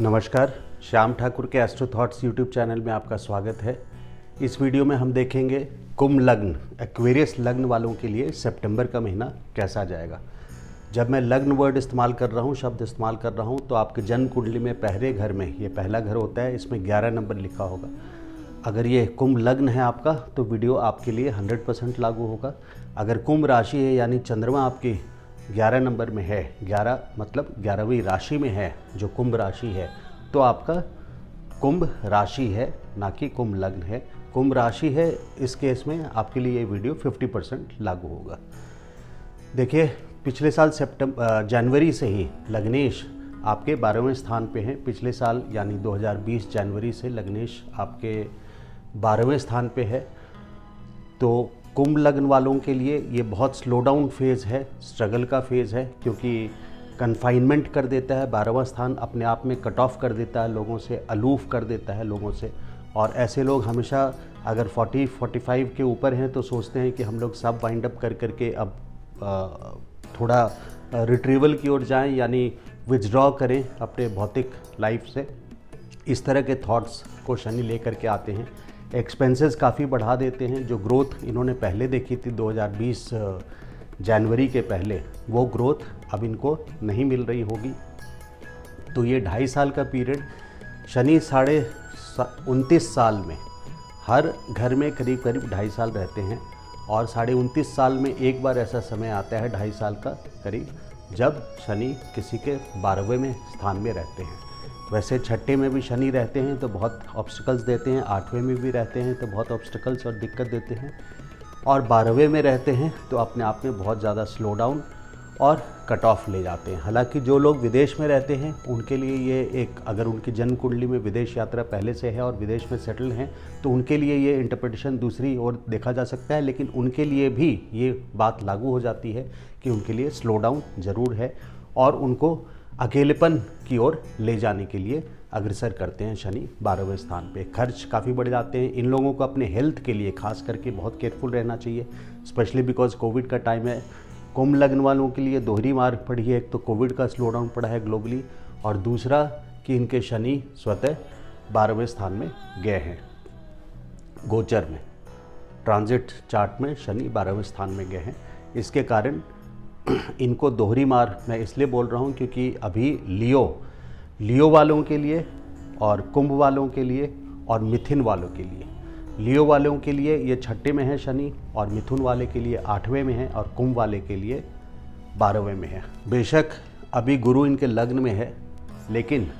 नमस्कार, श्याम ठाकुर के astro thoughts YouTube channel में आपका स्वागत है। इस वीडियो में हम देखेंगे कुंभ लग्न एक्वेरियस लग्न वालों के लिए सितंबर का महीना कैसा जाएगा। जब मैं लग्न वर्ड इस्तेमाल कर रहा हूँ, शब्द इस्तेमाल कर रहा हूँ, तो आपके जन्म कुंडली में पहले घर में, ये पहला घर होता है, इसमें 11 नंबर लिखा होगा। अगर ये कुंभ लग्न है आपका तो वीडियो आपके लिए 100% लागू होगा। अगर कुंभ राशि है यानी चंद्रमा आपकी 11 नंबर में है, 11 मतलब 11वीं राशि में है, जो कुंभ राशि है, तो आपका कुंभ राशि है, ना कि कुंभ लग्न है। कुंभ राशि है, इस केस में आपके लिए ये वीडियो 50% लागू होगा। देखिए, पिछले साल जनवरी से ही लग्नेश आपके 12वें स्थान पे हैं। पिछले साल यानी 2020 जनवरी से लग्नेश आपके 12वें स्थान पे है। तो कुंभ लग्न वालों के लिए ये बहुत स्लो डाउन फेज़ है, स्ट्रगल का फेज़ है, क्योंकि कन्फाइनमेंट कर देता है। 12वां स्थान अपने आप में कट ऑफ कर देता है लोगों से, अलूफ कर देता है लोगों से। और ऐसे लोग हमेशा अगर 40-45 के ऊपर हैं तो सोचते हैं कि हम लोग सब वाइंड अप कर करके अब थोड़ा रिट्रीवल की ओर जाएं, यानी विथड्रॉ करें अपने भौतिक लाइफ से। इस तरह के थॉट्स को शनि लेकर के आते हैं। एक्सपेंसेस काफ़ी बढ़ा देते हैं। जो ग्रोथ इन्होंने पहले देखी थी 2020 जनवरी के पहले, वो ग्रोथ अब इनको नहीं मिल रही होगी। तो ये 2.5 साल का पीरियड, शनि 29 साल में हर घर में करीब करीब 2.5 साल रहते हैं, और 29 साल में एक बार ऐसा समय आता है 2.5 साल का करीब, जब शनि किसी के 12वें स्थान में रहते हैं। वैसे छठे में भी शनि रहते हैं तो बहुत ऑब्स्टिकल्स देते हैं, 8वें में भी रहते हैं तो बहुत ऑब्स्टिकल्स और दिक्कत देते हैं, और 12वें में रहते हैं तो अपने आप में बहुत ज़्यादा स्लो डाउन और कट ऑफ ले जाते हैं। हालांकि जो लोग विदेश में रहते हैं उनके लिए ये एक, अगर उनकी जन्म कुंडली में विदेश यात्रा पहले से है और विदेश में सेटल हैं, तो उनके लिए ये इंटरप्रिटेशन दूसरी ओर देखा जा सकता है। लेकिन उनके लिए भी ये बात लागू हो जाती है कि उनके लिए स्लो डाउन ज़रूर है, और उनको अकेलेपन की ओर ले जाने के लिए अग्रसर करते हैं शनि 12वें स्थान पे। खर्च काफ़ी बढ़ जाते हैं। इन लोगों को अपने हेल्थ के लिए खास करके बहुत केयरफुल रहना चाहिए, स्पेशली बिकॉज कोविड का टाइम है। कुंभ लग्न वालों के लिए दोहरी मार पड़ी है। एक तो कोविड का स्लो डाउन पड़ा है ग्लोबली, और दूसरा कि इनके शनि स्वतः 12वें स्थान में गए हैं। गोचर में, ट्रांजिट चार्ट में शनि 12वें स्थान में गए हैं। इसके कारण इनको दोहरी मार मैं इसलिए बोल रहा हूँ क्योंकि अभी लियो वालों के लिए और कुंभ वालों के लिए और मिथुन वालों के लिए, लियो वालों के लिए ये छठे में है शनि, और मिथुन वाले के लिए 8वें में है, और कुंभ वाले के लिए 12वें में है। बेशक अभी गुरु इनके लग्न में है, लेकिन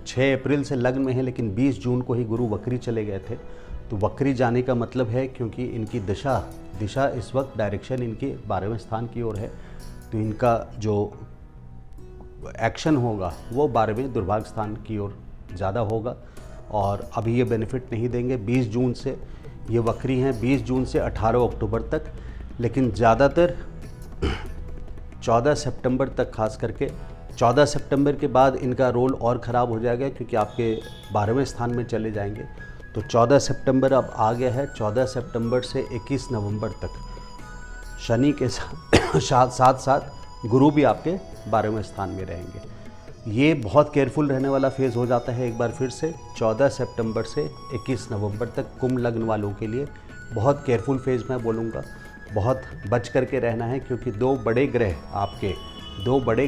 6 अप्रैल से लग्न में है, लेकिन 20 जून को ही गुरु वक्री चले गए थे। तो वक्री जाने का मतलब है क्योंकि इनकी दिशा इस वक्त डायरेक्शन इनके 12वें स्थान की ओर है, तो इनका जो एक्शन होगा वो 12वें दुर्भाग्य स्थान की ओर ज़्यादा होगा, और अभी ये बेनिफिट नहीं देंगे। 20 जून से ये वक्री हैं, 20 जून से 18 अक्टूबर तक, लेकिन ज़्यादातर 14 सितंबर तक, खास करके 14 सितंबर के बाद इनका रोल और ख़राब हो जाएगा, क्योंकि आपके 12वें स्थान में चले जाएंगे। तो 14 सितंबर अब आ गया है। 14 सितंबर से 21 नवंबर तक शनि के साथ साथ गुरु भी आपके 12वें स्थान में रहेंगे। ये बहुत केयरफुल रहने वाला फेज़ हो जाता है। एक बार फिर से 14 सितंबर से 21 नवंबर तक कुंभ लग्न वालों के लिए बहुत केयरफुल फेज़ मैं बोलूँगा। बहुत बच करके रहना है, क्योंकि दो बड़े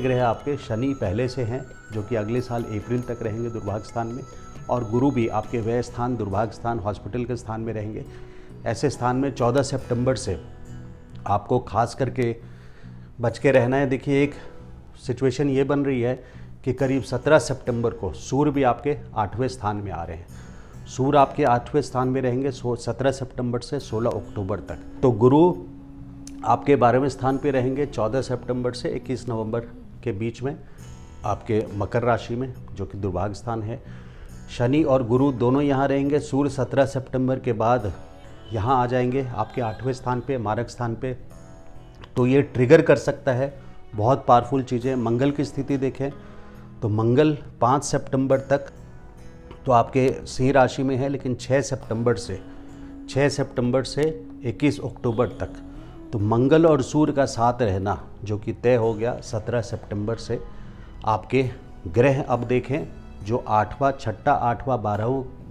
ग्रह आपके शनि पहले से हैं, जो कि अगले साल अप्रैल तक रहेंगे दुर्भाग्य स्थान में, और गुरु भी आपके व्यय स्थान, दुर्भाग्य स्थान, हॉस्पिटल के स्थान में रहेंगे। ऐसे स्थान में 14 सितंबर से आपको खास करके बच के रहना है। देखिए, एक सिचुएशन ये बन रही है कि करीब 17 सितंबर को सूर्य भी आपके 8वें स्थान में आ रहे हैं। सूर्य आपके 8वें स्थान में रहेंगे 17 सितंबर से 16 अक्टूबर तक। तो गुरु आपके 12वें स्थान पे रहेंगे 14 सितंबर से 21 नवंबर के बीच में, आपके मकर राशि में, जो कि दुर्भाग्य स्थान है। शनि और गुरु दोनों यहाँ रहेंगे। सूर्य 17 सितंबर के बाद यहाँ आ जाएंगे आपके 8वें स्थान पे, मारक स्थान पे। तो ये ट्रिगर कर सकता है बहुत पावरफुल चीज़ें। मंगल की स्थिति देखें तो मंगल 5 सितंबर तक तो आपके सिंह राशि में है, लेकिन 6 सितंबर से 21 अक्टूबर तक तो मंगल और सूर्य का साथ रहना जो कि तय हो गया 17 सितंबर से। आपके ग्रह अब देखें जो आठवां, छठा, आठवां,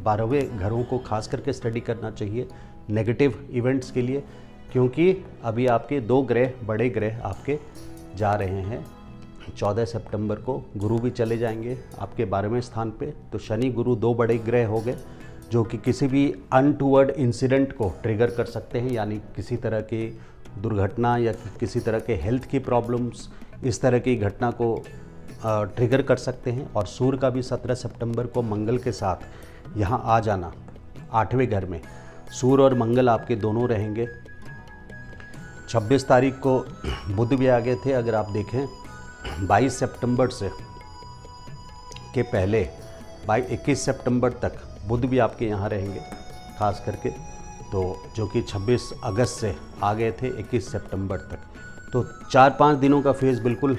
12वें घरों को खास करके स्टडी करना चाहिए नेगेटिव इवेंट्स के लिए, क्योंकि अभी आपके 2 ग्रह, बड़े ग्रह आपके जा रहे हैं। 14 सितंबर को गुरु भी चले जाएंगे आपके 12वें स्थान पे। तो शनि गुरु 2 बड़े ग्रह हो गए जो कि किसी भी अनटूवर्ड इंसिडेंट को ट्रिगर कर सकते हैं, यानी किसी तरह की दुर्घटना या किसी तरह के हेल्थ की प्रॉब्लम्स, इस तरह की घटना को ट्रिगर कर सकते हैं। और सूर्य का भी 17 सितंबर को मंगल के साथ यहाँ आ जाना 8वें घर में, सूर्य और मंगल आपके दोनों रहेंगे। 26 तारीख को बुध भी आ गए थे। अगर आप देखें 22 सितंबर से के पहले 21 सितंबर तक बुध भी आपके यहाँ रहेंगे खास करके, तो जो कि 26 अगस्त से आ गए थे 21 सितंबर तक। तो 4-5 दिनों का फेज़ बिल्कुल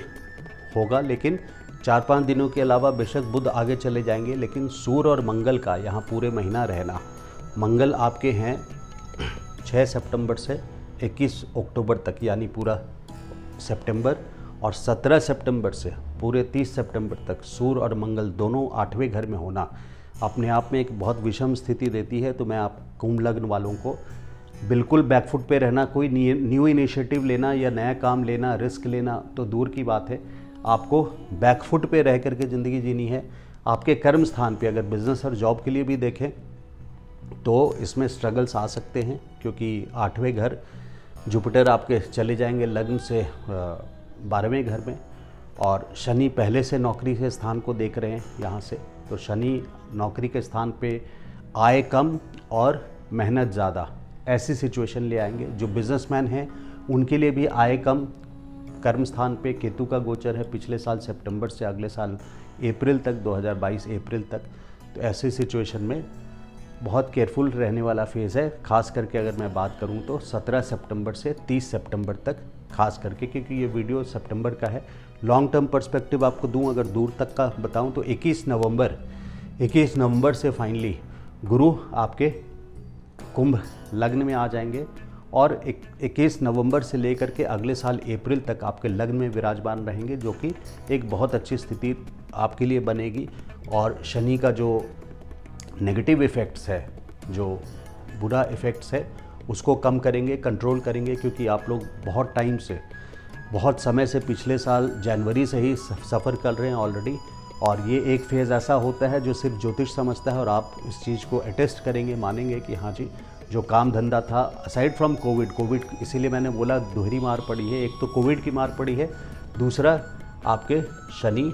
होगा, लेकिन 4-5 दिनों के अलावा बेशक बुध आगे चले जाएंगे, लेकिन सूर्य और मंगल का यहाँ पूरे महीना रहना। मंगल आपके हैं 6 सितंबर से 21 अक्टूबर तक, यानी पूरा सितंबर, और 17 सितंबर से पूरे 30 सितंबर तक सूर्य और मंगल दोनों 8वें घर में होना अपने आप में एक बहुत विषम स्थिति देती है। तो मैं आप कुंभ लग्न वालों को बिल्कुल बैकफुट पे रहना, कोई न्यू इनिशिएटिव लेना या नया काम लेना, रिस्क लेना तो दूर की बात है। आपको बैकफुट पे रह करके ज़िंदगी जीनी है। आपके कर्म स्थान पे अगर बिज़नेस और जॉब के लिए भी देखें तो इसमें स्ट्रगल्स आ सकते हैं, क्योंकि 8वें घर जुपिटर आपके चले जाएंगे लग्न से 12वें घर में, और शनि पहले से नौकरी के स्थान को देख रहे हैं यहाँ से। तो शनि नौकरी के स्थान पे आय कम और मेहनत ज़्यादा, ऐसी सिचुएशन ले आएंगे। जो बिजनेसमैन हैं उनके लिए भी आय कम। कर्म स्थान पे केतु का गोचर है पिछले साल सितंबर से अगले साल अप्रैल तक, 2022 अप्रैल तक। तो ऐसी सिचुएशन में बहुत केयरफुल रहने वाला फेज़ है। खास करके अगर मैं बात करूं तो 17 सितंबर से 30 सितंबर तक खास करके, क्योंकि ये वीडियो सितंबर का है। लॉन्ग टर्म पर्सपेक्टिव आपको दूं, अगर दूर तक का बताऊं तो 21 नवंबर से फाइनली गुरु आपके कुंभ लग्न में आ जाएंगे, और 21 नवंबर से लेकर के अगले साल अप्रैल तक आपके लग्न में विराजमान रहेंगे, जो कि एक बहुत अच्छी स्थिति आपके लिए बनेगी। और शनि का जो नेगेटिव इफ़ेक्ट्स है, जो बुरा इफ़ेक्ट्स है, उसको कम करेंगे, कंट्रोल करेंगे, क्योंकि आप लोग बहुत टाइम से, बहुत समय से, पिछले साल जनवरी से ही सफ़र कर रहे हैं ऑलरेडी। और ये एक फेज़ ऐसा होता है जो सिर्फ ज्योतिष समझता है, और आप इस चीज़ को अटेस्ट करेंगे, मानेंगे कि हाँ जी, जो काम धंधा था असाइड फ्रॉम कोविड, इसीलिए मैंने बोला दोहरी मार पड़ी है। एक तो कोविड की मार पड़ी है, दूसरा आपके शनि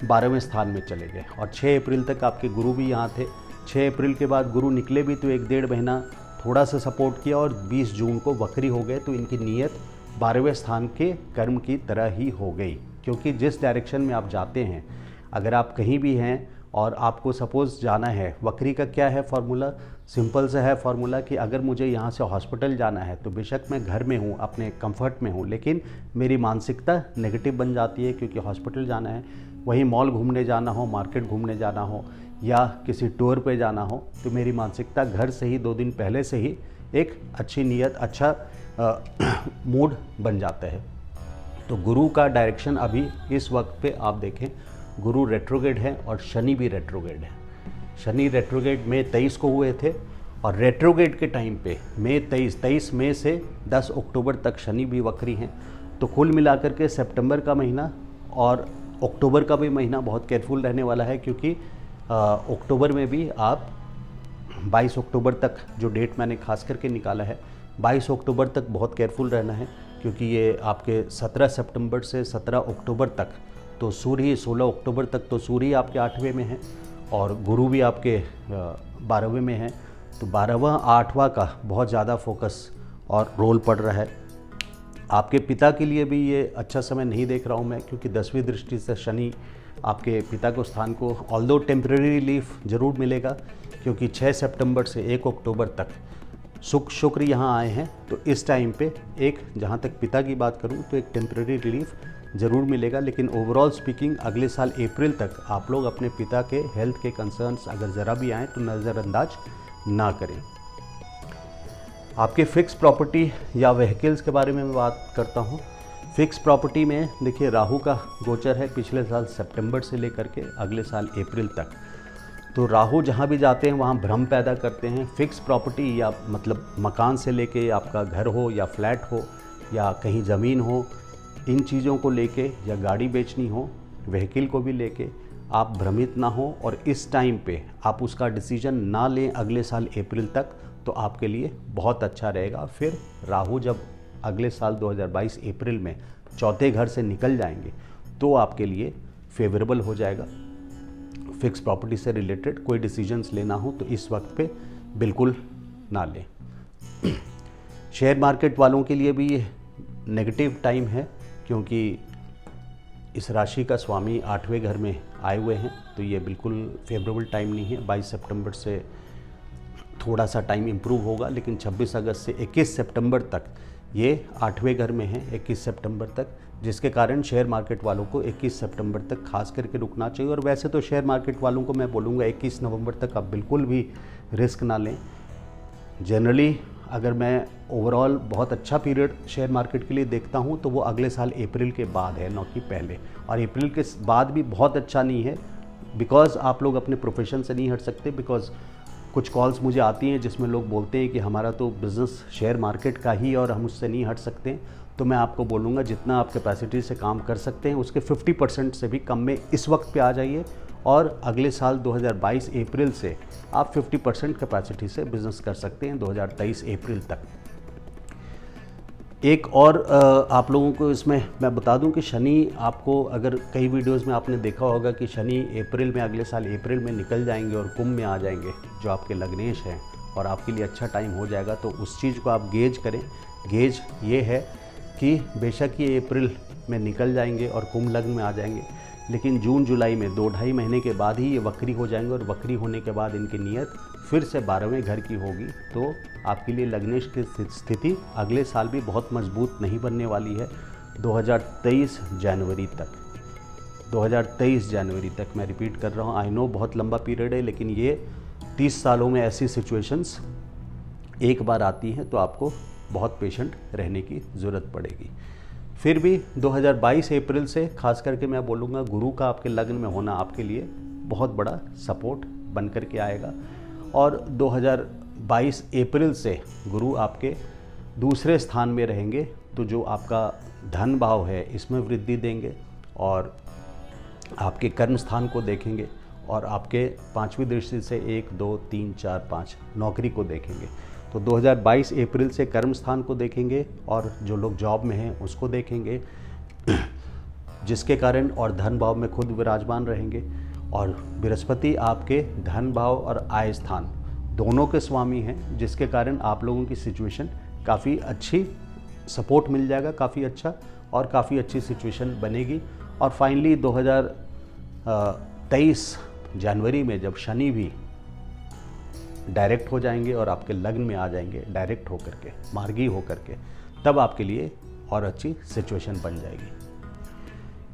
12वें स्थान में चले गए, और 6 अप्रैल तक आपके गुरु भी यहाँ थे। 6 अप्रैल के बाद गुरु निकले भी तो 1-1.5 महीना थोड़ा सा सपोर्ट किया, और 20 जून को वक्री हो गए। तो इनकी नीयत 12वें स्थान के कर्म की तरह ही हो गई, क्योंकि जिस डायरेक्शन में आप जाते हैं, अगर आप कहीं भी हैं और आपको सपोज़ जाना है, वक्री का क्या है फॉर्मूला, सिंपल सा है फॉर्मूला कि अगर मुझे यहाँ से हॉस्पिटल जाना है तो बेशक मैं घर में हूँ, अपने कंफर्ट में हूँ, लेकिन मेरी मानसिकता नेगेटिव बन जाती है, क्योंकि हॉस्पिटल जाना है। वहीं मॉल घूमने जाना हो, मार्केट घूमने जाना हो, या किसी टूर पे जाना हो, तो मेरी मानसिकता घर से ही 2 दिन पहले से ही एक अच्छी नीयत, अच्छा मूड बन जाता है। तो गुरु का डायरेक्शन अभी इस वक्त पे आप देखें, गुरु रेट्रोगेड है और शनि भी रेट्रोगेड है। शनि रेट्रोगेड मई 23 को हुए थे, और रेट्रोगेड के टाइम पे मई 23 मई से 10 अक्टूबर तक शनि भी वक्री हैं। तो कुल मिलाकर के सितंबर का महीना और अक्टूबर का भी महीना बहुत केयरफुल रहने वाला है, क्योंकि अक्टूबर में भी आप 22 अक्टूबर तक, जो डेट मैंने खास करके निकाला है, 22 अक्टूबर तक बहुत केयरफुल रहना है, क्योंकि ये आपके 17 सितंबर से 17 अक्टूबर तक तो सूर्य, 16 अक्टूबर तक तो सूर्य आपके 8वें में है, और गुरु भी आपके 12वें में है। तो 12वां 8वां का बहुत ज़्यादा फोकस और रोल पड़ रहा है। आपके पिता के लिए भी ये अच्छा समय नहीं देख रहा हूँ मैं, क्योंकि 10वीं दृष्टि से शनि आपके पिता को स्थान को ऑल्दो टेम्परेरी रिलीफ ज़रूर मिलेगा, क्योंकि 6 सितंबर से 1 अक्टूबर तक शुक्र यहाँ आए हैं। तो इस टाइम पे एक, जहाँ तक पिता की बात करूँ तो एक टेम्परेरी रिलीफ ज़रूर मिलेगा, लेकिन ओवरऑल स्पीकिंग अगले साल अप्रैल तक आप लोग अपने पिता के हेल्थ के कंसर्न्स अगर ज़रा भी आएँ तो नज़रअंदाज ना करें। आपके फिक्स प्रॉपर्टी या व्हीकल्स के बारे में मैं बात करता हूँ। फिक्स प्रॉपर्टी में देखिए राहु का गोचर है पिछले साल सितंबर से लेकर के अगले साल अप्रैल तक। तो राहु जहाँ भी जाते हैं वहाँ भ्रम पैदा करते हैं। फिक्स प्रॉपर्टी या मतलब मकान से लेके आपका घर हो या फ्लैट हो या कहीं ज़मीन हो, इन चीज़ों को लेके या गाड़ी बेचनी हो, व्हीकल को भी लेके आप भ्रमित ना हो और इस टाइम पे आप उसका डिसीजन ना लें अगले साल अप्रैल तक, तो आपके लिए बहुत अच्छा रहेगा। फिर राहु जब अगले साल 2022 अप्रैल में चौथे घर से निकल जाएंगे तो आपके लिए फेवरेबल हो जाएगा। फिक्स प्रॉपर्टी से रिलेटेड कोई डिसीजंस लेना हो तो इस वक्त पे बिल्कुल ना लें। शेयर मार्केट वालों के लिए भी ये नेगेटिव टाइम है, क्योंकि इस राशि का स्वामी 8वें घर में आए हुए हैं, तो ये बिल्कुल फेवरेबल टाइम नहीं है। 22 सितंबर से थोड़ा सा टाइम इम्प्रूव होगा, लेकिन 26 अगस्त से 21 सितंबर तक ये 8वें घर में है, 21 सितंबर तक, जिसके कारण शेयर मार्केट वालों को 21 सितंबर तक खास करके रुकना चाहिए। और वैसे तो शेयर मार्केट वालों को मैं बोलूँगा 21 नवंबर तक आप बिल्कुल भी रिस्क ना लें। जनरली अगर मैं ओवरऑल बहुत अच्छा पीरियड शेयर मार्केट के लिए देखता हूँ तो वो अगले साल अप्रैल के बाद है, न कि पहले। और अप्रैल के बाद भी बहुत अच्छा नहीं है, बिकॉज़ आप लोग अपने प्रोफेशन से नहीं हट सकते। बिकॉज़ कुछ कॉल्स मुझे आती हैं जिसमें लोग बोलते हैं कि हमारा तो बिज़नेस शेयर मार्केट का ही और हम उससे नहीं हट सकते। तो मैं आपको बोलूँगा जितना आप कैपेसिटी से काम कर सकते हैं उसके 50% से भी कम में इस वक्त पे आ जाइए, और अगले साल 2022 अप्रैल से आप 50% कैपेसिटी से बिज़नेस कर सकते हैं 2023 अप्रैल तक। एक और आप लोगों को इसमें मैं बता दूं कि शनि आपको, अगर कई वीडियोस में आपने देखा होगा कि शनि अप्रैल में, अगले साल अप्रैल में निकल जाएंगे और कुंभ में आ जाएंगे, जो आपके लग्नेश हैं, और आपके लिए अच्छा टाइम हो जाएगा। तो उस चीज़ को आप गेज करें। गेज ये है कि बेशक ये अप्रैल में निकल जाएंगे और कुंभ लग्न में आ जाएंगे, लेकिन जून जुलाई में 2-2.5 महीने के बाद ही ये वक्री हो जाएंगे, और वक्री होने के बाद इनकी नियत फिर से 12वें घर की होगी। तो आपके लिए लग्नेश की स्थिति अगले साल भी बहुत मजबूत नहीं बनने वाली है। 2023 जनवरी तक, 2023 जनवरी तक, मैं रिपीट कर रहा हूँ, आई नो बहुत लंबा पीरियड है, लेकिन ये 30 सालों में ऐसी सिचुएशंस एक बार आती हैं, तो आपको बहुत पेशेंट रहने की ज़रूरत पड़ेगी। फिर भी 2022 अप्रैल से खास करके मैं बोलूँगा गुरु का आपके लग्न में होना आपके लिए बहुत बड़ा सपोर्ट बन कर के आएगा। और 2022 अप्रैल से गुरु आपके दूसरे स्थान में रहेंगे, तो जो आपका धन भाव है इसमें वृद्धि देंगे, और आपके कर्म स्थान को देखेंगे, और आपके 5वीं दृष्टि से 1, 2, 3, 4, 5 नौकरी को देखेंगे। तो 2022 अप्रैल से कर्म स्थान को देखेंगे, और जो लोग जॉब में हैं उसको देखेंगे, जिसके कारण और धन भाव में खुद विराजमान रहेंगे। और बृहस्पति आपके धन भाव और आय स्थान दोनों के स्वामी हैं, जिसके कारण आप लोगों की सिचुएशन काफ़ी अच्छी, सपोर्ट मिल जाएगा काफ़ी अच्छा, और काफ़ी अच्छी सिचुएशन बनेगी। और फाइनली 2023 जनवरी में जब शनि भी डायरेक्ट हो जाएंगे और आपके लग्न में आ जाएंगे, डायरेक्ट होकर के, मार्गी होकर के, तब आपके लिए और अच्छी सिचुएशन बन जाएगी।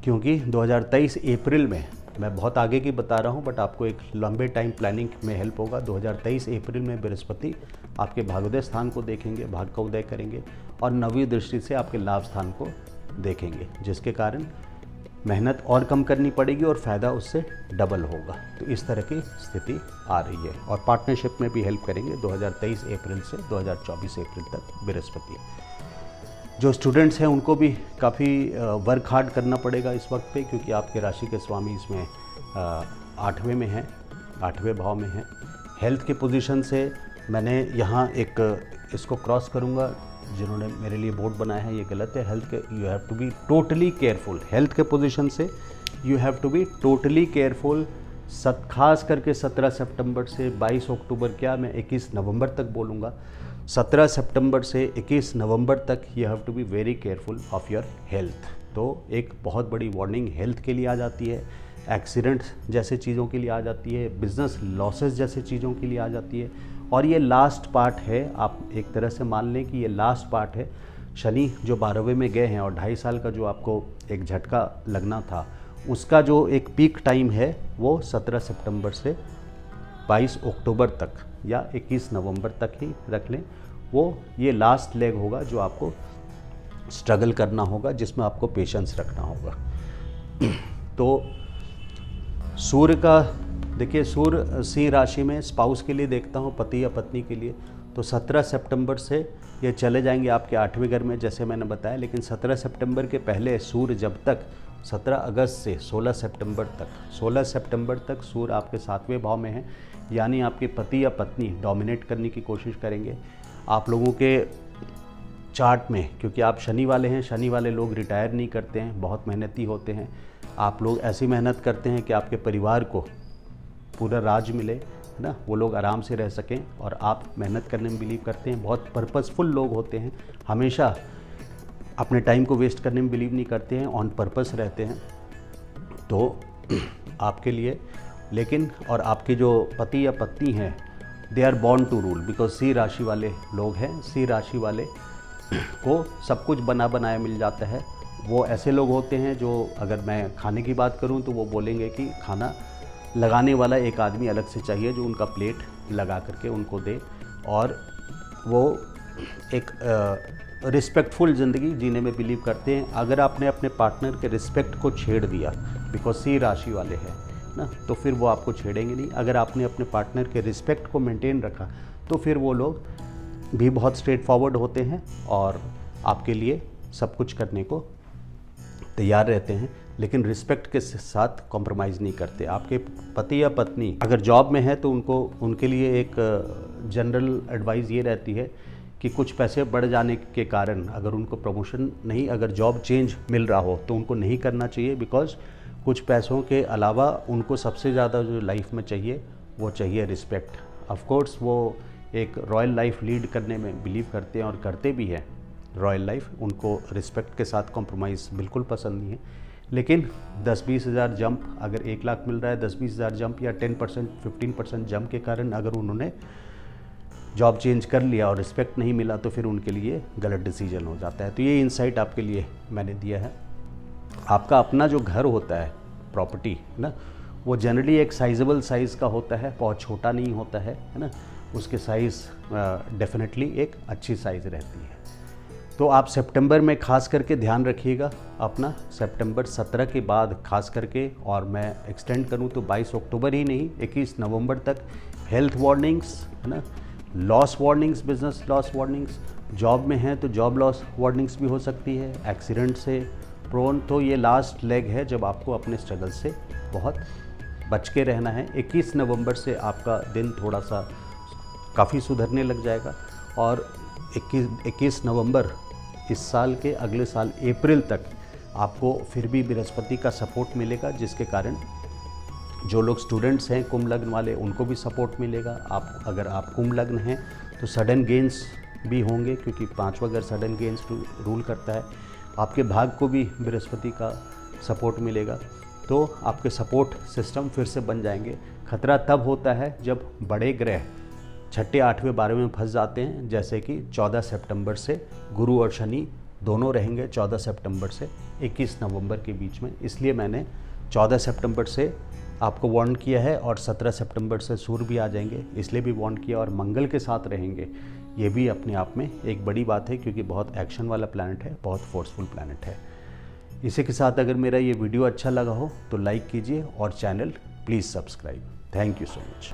क्योंकि 2023 अप्रैल में, मैं बहुत आगे की बता रहा हूँ, बट आपको एक लंबे टाइम प्लानिंग में हेल्प होगा। 2023 अप्रैल में बृहस्पति आपके भाग्योदय स्थान को देखेंगे, भाग्य का उदय करेंगे, और 9वीं दृष्टि से आपके लाभ स्थान को देखेंगे, जिसके कारण मेहनत और कम करनी पड़ेगी और फ़ायदा उससे डबल होगा। तो इस तरह की स्थिति आ रही है, और पार्टनरशिप में भी हेल्प करेंगे 2023 अप्रैल से 2024 अप्रैल तक बृहस्पति। जो स्टूडेंट्स हैं उनको भी काफ़ी वर्क हार्ड करना पड़ेगा इस वक्त पे, क्योंकि आपके राशि के स्वामी इसमें 8वें में हैं, 8वें भाव में हैं। हेल्थ के पोजीशन से मैंने यहाँ एक इसको क्रॉस करूँगा, जिन्होंने मेरे लिए बोर्ड बनाया है ये गलत है। हेल्थ के you have to be totally careful, health के पोजीशन से you have to be totally careful. खास करके 17 सितंबर से 22 अक्टूबर, क्या मैं 21 नवंबर तक बोलूँगा, 17 सितंबर से 21 नवंबर तक you have to be very careful of your health. तो एक बहुत बड़ी वार्निंग हेल्थ के लिए आ जाती है, एक्सीडेंट जैसे चीज़ों के लिए आ जाती है, बिजनेस लॉसेस जैसे चीज़ों के लिए आ जाती है। और ये लास्ट पार्ट है, आप एक तरह से मान लें कि ये लास्ट पार्ट है। शनि जो 12वें में गए हैं और 2.5 साल का जो आपको एक झटका लगना था, उसका जो एक पीक टाइम है वो 17 सितंबर से 22 अक्टूबर तक या 21 नवंबर तक ही रख लें। वो ये लास्ट लेग होगा जो आपको स्ट्रगल करना होगा, जिसमें आपको पेशेंस रखना होगा। तो सूर्य का देखिए, सूर्य सिंह राशि में स्पाउस के लिए देखता हूँ, पति या पत्नी के लिए, तो 17 सितंबर से ये चले जाएंगे आपके 8वें घर में, जैसे मैंने बताया। लेकिन 17 सितंबर के पहले सूर्य जब तक 17 अगस्त से 16 सितंबर तक सूर्य आपके 7वें भाव में है, यानी आपके पति या पत्नी डोमिनेट करने की कोशिश करेंगे आप लोगों के चार्ट में, क्योंकि आप शनि वाले हैं। शनि वाले लोग रिटायर नहीं करते हैं, बहुत मेहनती होते हैं। आप लोग ऐसी मेहनत करते हैं कि आपके परिवार को पूरा राज मिले, है ना, वो लोग आराम से रह सकें, और आप मेहनत करने में बिलीव करते हैं। बहुत पर्पसफुल लोग होते हैं, हमेशा अपने टाइम को वेस्ट करने में बिलीव नहीं करते हैं, ऑन पर्पस रहते हैं। तो आपके लिए लेकिन, और आपके जो पति या पत्नी हैं, they are born to rule, because सी राशि वाले लोग हैं। सी राशि वाले को सब कुछ बना बनाया मिल जाता है। वो ऐसे लोग होते हैं जो, अगर मैं खाने की बात करूं तो वो बोलेंगे कि खाना लगाने वाला एक आदमी अलग से चाहिए जो उनका प्लेट लगा करके उनको दे, और वो एक रिस्पेक्टफुल ज़िंदगी जीने में बिलीव करते हैं। अगर आपने अपने पार्टनर के रिस्पेक्ट को छेड़ दिया, बिकॉज सी राशि वाले हैं ना, तो फिर वो आपको छेड़ेंगे नहीं। अगर आपने अपने पार्टनर के रिस्पेक्ट को मेंटेन रखा, तो फिर वो लोग भी बहुत स्ट्रेट फॉरवर्ड होते हैं और आपके लिए सब कुछ करने को तैयार रहते हैं, लेकिन रिस्पेक्ट के साथ कॉम्प्रोमाइज़ नहीं करते। आपके पति या पत्नी अगर जॉब में है तो उनके लिए एक जनरल एडवाइस ये रहती है कि कुछ पैसे बढ़ जाने के कारण अगर उनको प्रमोशन नहीं, अगर जॉब चेंज मिल रहा हो तो उनको नहीं करना चाहिए, बिकॉज कुछ पैसों के अलावा उनको सबसे ज़्यादा जो लाइफ में चाहिए वो चाहिए रिस्पेक्ट। ऑफ कोर्स वो एक रॉयल लाइफ लीड करने में बिलीव करते हैं और करते भी हैं रॉयल लाइफ, उनको रिस्पेक्ट के साथ कॉम्प्रोमाइज़ बिल्कुल पसंद नहीं है। लेकिन 10-20 हज़ार जंप, अगर 1 लाख मिल रहा है, 10-20 हज़ार जंप या 10% 15% जंप के कारण अगर उन्होंने जॉब चेंज कर लिया और रिस्पेक्ट नहीं मिला, तो फिर उनके लिए गलत डिसीजन हो जाता है। तो ये इंसाइट आपके लिए मैंने दिया है। आपका अपना जो घर होता है, प्रॉपर्टी ना, वो जनरली एक साइजेबल साइज़ का होता है, बहुत छोटा नहीं होता है ना, उसके साइज़ डेफिनेटली एक अच्छी साइज़ रहती है। तो आप सितंबर में खास करके ध्यान रखिएगा अपना, सितंबर 17 के बाद खास करके, और मैं एक्सटेंड करूं तो 22 अक्टूबर ही नहीं, 21 नवंबर तक हेल्थ वार्निंग्स, है ना, loss warnings, business loss warnings, job में हैं तो जॉब लॉस वार्निंग्स भी हो सकती है, एक्सीडेंट से प्रोन। तो ये लास्ट लेग है जब आपको अपने स्ट्रगल से बहुत बच के रहना है। 21 नवंबर से आपका दिन थोड़ा सा काफ़ी सुधरने लग जाएगा, और 21 नवंबर इस साल के अगले साल अप्रैल तक आपको फिर भी बृहस्पति का सपोर्ट मिलेगा, जिसके कारण जो लोग स्टूडेंट्स हैं कुंभ लग्न वाले, उनको भी सपोर्ट मिलेगा। अगर आप कुंभ लग्न हैं तो सडन गेंस भी होंगे, क्योंकि 5वां घर सडन गेंस रूल करता है। आपके भाग को भी बृहस्पति का सपोर्ट मिलेगा, तो आपके सपोर्ट सिस्टम फिर से बन जाएंगे। खतरा तब होता है जब बड़े ग्रह 6, 8वें 12वें में फंस जाते हैं, जैसे कि 14 सितंबर से गुरु और शनि दोनों रहेंगे 14 सितंबर से 21 नवंबर के बीच में। इसलिए मैंने 14 सितंबर से आपको वार्न किया है, और 17 सितंबर से सूर्य भी आ जाएंगे इसलिए भी वार्न किया, और मंगल के साथ रहेंगे। ये भी अपने आप में एक बड़ी बात है, क्योंकि बहुत एक्शन वाला प्लैनेट है, बहुत फोर्सफुल प्लैनेट है। इसी के साथ अगर मेरा ये वीडियो अच्छा लगा हो तो लाइक कीजिए, और channel please subscribe. Thank you so much.